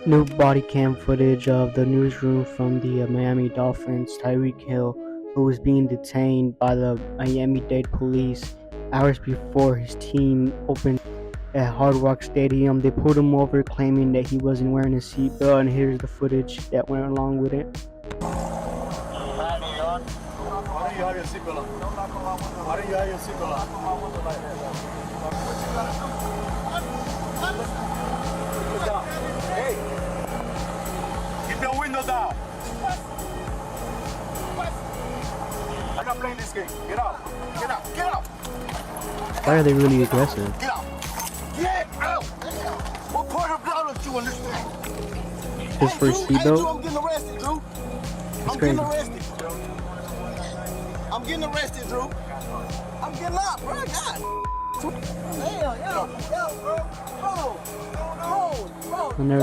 New body cam footage of the newsroom from the Miami Dolphins. Tyreek Hill, who was being detained by the Miami-Dade police hours before his team opened at Hard Rock Stadium. They pulled him over claiming that he wasn't wearing a seatbelt, and here's the footage that went along with it. Why do you have your seatbelt on? Why do you have your seatbelt on? Put down. Hey! Keep your window down. I'm not playing this game. Get out. Get out. Get out. Why are they really aggressive? Get out. Get out. What part of ground don't you understand? Just for a Hey, Drew, seatbelt? I'm getting arrested, Drew. That's I'm crazy. getting arrested. I'm getting arrested, Drew. I'm getting out, bro. God. Damn, yo, bro. Bro. I never